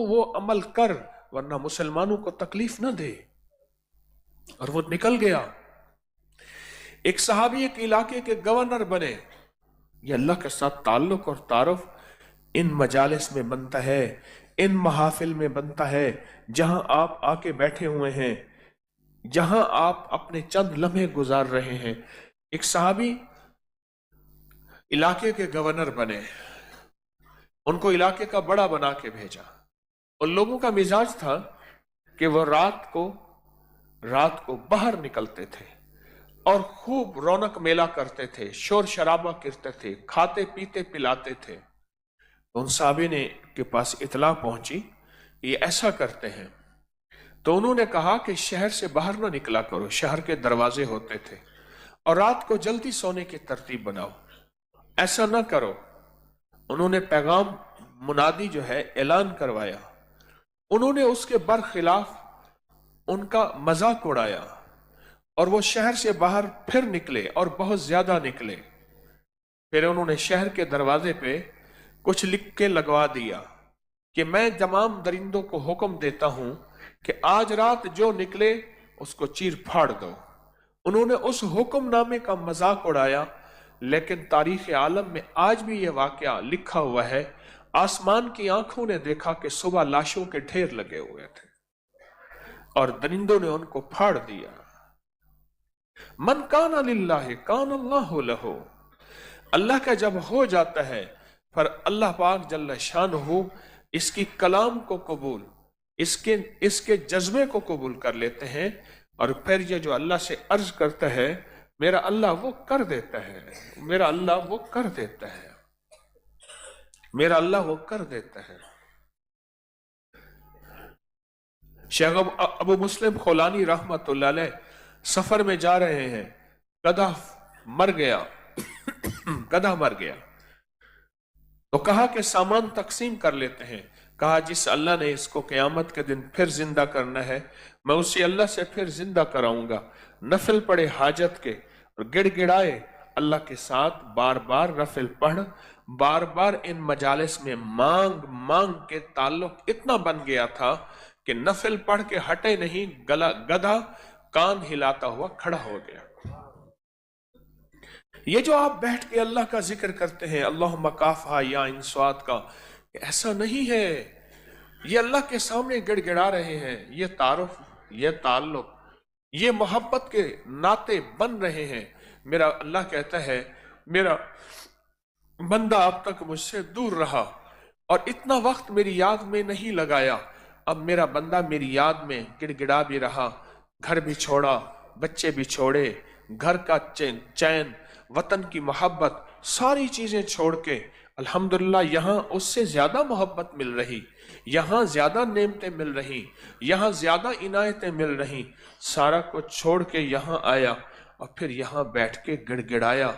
वो अमल कर वरना मुसलमानों को तकलीफ न दे। और वो निकल गया। एक सहाबी एक इलाके के गवर्नर बने। ये अल्लाह के साथ ताल्लुक और तारुफ इन मजालिस में बनता है, इन महाफिल में बनता है, जहां आप आके बैठे हुए हैं, जहां आप अपने चंद लम्हे गुजार रहे हैं। एक सहाबी इलाके के गवर्नर बने, उनको इलाके का बड़ा बना के भेजा। उन लोगों का मिजाज था कि वो रात को बाहर निकलते थे और खूब रौनक मेला करते थे, शोर शराबा करते थे, खाते पीते पिलाते थे। तो उन साहबी ने के पास इतला पहुंची ये ऐसा करते हैं। तो उन्होंने कहा कि शहर से बाहर ना निकला करो, शहर के दरवाजे होते थे, और रात को जल्दी सोने की तरतीब बनाओ, ऐसा ना करो। उन्होंने पैगाम मुनादी जो है ऐलान करवाया। उन्होंने उसके बरखिलाफ उनका मजाक उड़ाया और वो शहर से बाहर फिर निकले और बहुत ज्यादा निकले। फिर उन्होंने शहर के दरवाजे पे कुछ लिख के लगवा दिया कि मैं तमाम दरिंदों को हुक्म देता हूं कि आज रात जो निकले उसको चीर फाड़ दो। उन्होंने उस हुक्मनामे का मजाक उड़ाया, लेकिन तारीख आलम में आज भी यह वाकया लिखा हुआ है। आसमान की आंखों ने देखा कि सुबह लाशों के ढेर लगे हुए थे और दरिंदों ने उनको फाड़ दिया। मन काना लिल्लाहि कान अल्लाहु लहू। अल्लाह का जब हो जाता है पर अल्लाह पाक जल्ल शानहू इसकी कलाम को कबूल, इसके जज्बे को कबूल कर लेते हैं। और फिर ये जो अल्लाह से अर्ज करता है मेरा अल्लाह वो कर देता है, मेरा अल्लाह वो कर देता है, मेरा अल्लाह वो कर देता है। शेख अबू मुस्लिम खौलानी रहमतुल्लाह अलैह सफर में जा रहे हैं, गधा मर गया गधा मर गया। तो कहा कि सामान तकसीम कर लेते हैं। कहा जिस अल्लाह ने इसको क़यामत के दिन फिर जिंदा करना है मैं उसी अल्लाह से फिर जिंदा कराऊंगा। नफिल पढ़े हाजत के और गिड़गिड़ाए अल्लाह के साथ, बार बार नफिल पढ़, बार बार इन मजालिस में मांग मांग के ताल्लुक इतना बन गया था कि नफिल पढ़ के हटे नहीं, गधा कान हिलाता हुआ खड़ा हो गया। ये जो आप बैठ के अल्लाह का जिक्र करते हैं, अल्लाहुम्मा काफा या इंस्वाद का, ऐसा नहीं है। ये अल्लाह के सामने गिड़गिड़ा रहे हैं, ये तारुफ, ये ताल्लुक, ये मोहब्बत के नाते बन रहे हैं। मेरा अल्लाह कहता है मेरा बंदा अब तक मुझसे दूर रहा और इतना वक्त मेरी याद में नहीं लगाया, अब मेरा बंदा मेरी याद में गिड़गिड़ा भी रहा, घर भी छोड़ा, बच्चे भी छोड़े, घर का चैन, वतन की मोहब्बत, सारी चीजें छोड़ के अल्हम्दुलिल्लाह यहाँ उससे ज्यादा मोहब्बत मिल रही, यहाँ ज्यादा नेमतें मिल रही, यहाँ ज्यादा इनायतें मिल रही, सारा कुछ छोड़ के यहाँ आया और फिर यहाँ बैठ के गिड़गिड़ाया,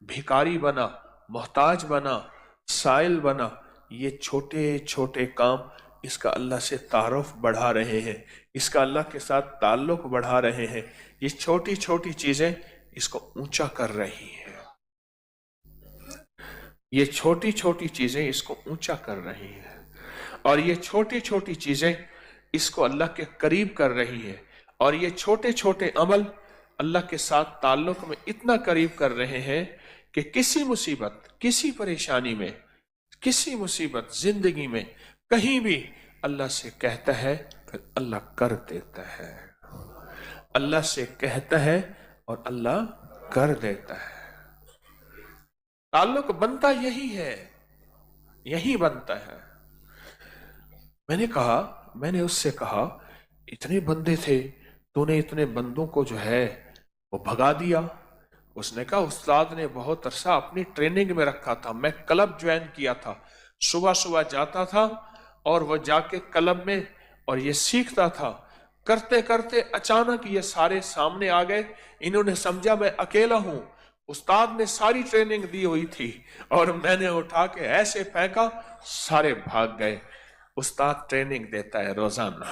भिखारी बना, मोहताज बना, साइल बना। ये छोटे छोटे काम इसका अल्लाह से तारुफ बढ़ा रहे हैं, इसका अल्लाह के साथ ताल्लुक बढ़ा रहे हैं। ये छोटी छोटी चीजें इसको ऊंचा कर रही हैं, ये छोटी छोटी चीजें इसको ऊंचा कर रही हैं, और ये छोटी छोटी चीजें इसको अल्लाह के करीब कर रही हैं। और ये छोटे छोटे अमल अल्लाह के साथ ताल्लुक में इतना करीब कर रहे हैं कि किसी मुसीबत, किसी परेशानी में, किसी मुसीबत जिंदगी में कहीं भी अल्लाह से कहता है फिर अल्लाह कर देता है, अल्लाह से कहता है और अल्लाह कर देता है। ताल्लुक बनता यही है, यही बनता है। मैंने उससे कहा इतने बंदे थे, तूने इतने बंदों को जो है वो भगा दिया। उसने कहा उस्ताद ने बहुत अरसा अपनी ट्रेनिंग में रखा था, मैं क्लब ज्वाइन किया था, सुबह सुबह जाता था और वो जाके क्लब में और ये सीखता था। करते करते अचानक ये सारे सामने आ गए, इन्होंने समझा मैं अकेला हूं, उस्ताद ने सारी ट्रेनिंग दी हुई थी और मैंने उठा के ऐसे फेंका, सारे भाग गए। उस्ताद ट्रेनिंग देता है रोजाना,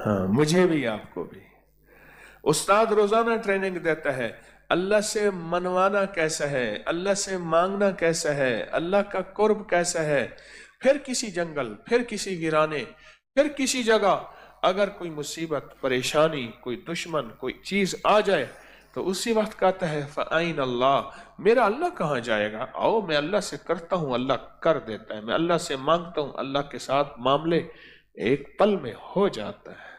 हाँ मुझे भी आपको भी। उस्ताद रोजाना ट्रेनिंग देता है, अल्लाह से मनवाना कैसा है, अल्लाह से मांगना कैसा है, अल्लाह का कुर्ब कैसा है। پھر کسی جنگل، پھر کسی گرانے، پھر کسی جگہ اگر کوئی مصیبت، پریشانی، کوئی دشمن، کوئی چیز آ جائے تو اسی وقت کہتا ہے فَأَيْنَ اللَّهُ، میرا اللہ کہاں جائے گا؟ آؤ میں اللہ سے کرتا ہوں، اللہ کر دیتا ہے، میں اللہ سے مانگتا ہوں، اللہ کے ساتھ معاملے ایک پل میں ہو جاتا ہے۔